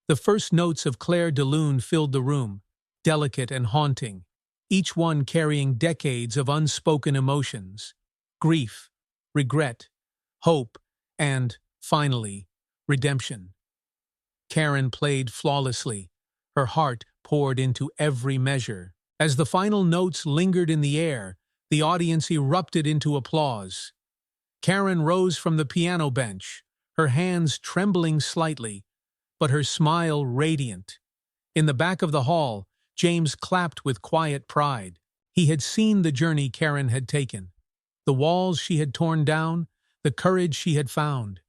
The first notes of Clair de Lune filled the room, delicate and haunting, each one carrying decades of unspoken emotions: grief, regret, hope, and, finally, redemption. Karen played flawlessly, her heart poured into every measure. As the final notes lingered in the air, the audience erupted into applause. Karen rose from the piano bench, her hands trembling slightly, but her smile radiant. In the back of the hall, James clapped with quiet pride. He had seen the journey Karen had taken. the walls she had torn down, the courage she had found.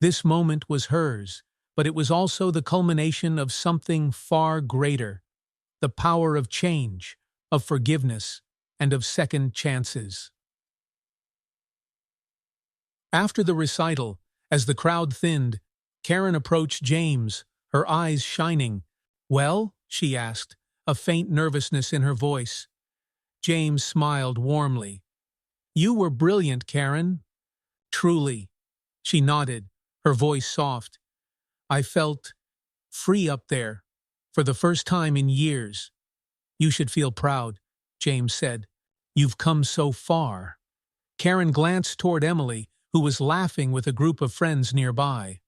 This moment was hers, but it was also the culmination of something far greater, the power of change, of forgiveness, and of second chances. After the recital, as the crowd thinned, Karen approached James, her eyes shining. "Well?" she asked, a faint nervousness in her voice. James smiled warmly. "You were brilliant, Karen." "Truly." She nodded, her voice soft. "I felt free up there, for the first time in years." "You should feel proud," James said. "You've come so far." Karen glanced toward Emily, who was laughing with a group of friends nearby.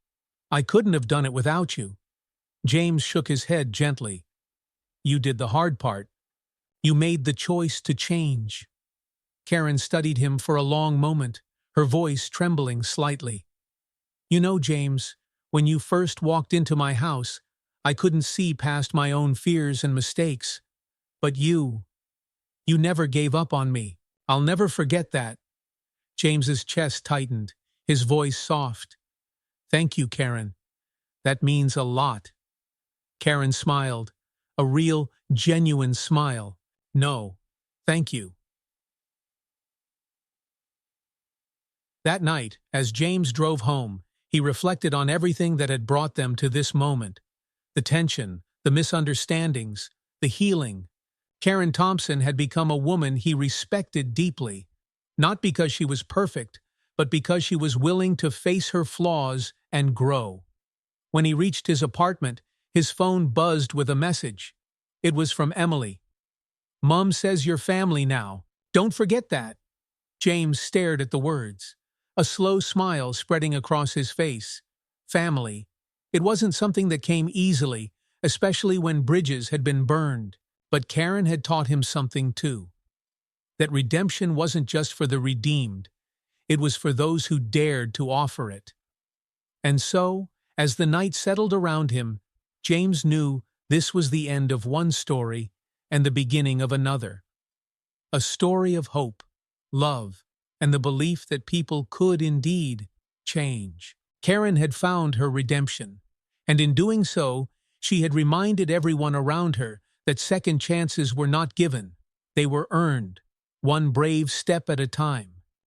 "I couldn't have done it without you." James shook his head gently. "You did the hard part. You made the choice to change." Karen studied him for a long moment, her voice trembling slightly. "You know, James, when you first walked into my house, I couldn't see past my own fears and mistakes. But you never gave up on me. I'll never forget that." James's chest tightened, his voice soft. "Thank you, Karen. That means a lot." Karen smiled, a real, genuine smile. "No, thank you." That night, as James drove home, he reflected on everything that had brought them to this moment. The tension, the misunderstandings, the healing. Karen Thompson had become a woman he respected deeply, not because she was perfect, but because she was willing to face her flaws and grow. When he reached his apartment, his phone buzzed with a message. It was from Emily. "Mom says you're family now. Don't forget that." James stared at the words, a slow smile spreading across his face. Family. It wasn't something that came easily, especially when bridges had been burned. But Karen had taught him something too. That redemption wasn't just for the redeemed. It was for those who dared to offer it. And so, as the night settled around him, James knew this was the end of one story and the beginning of another. A story of hope, love, and the belief that people could indeed change. Karen had found her redemption, and in doing so, she had reminded everyone around her that second chances were not given, they were earned, one brave step at a time.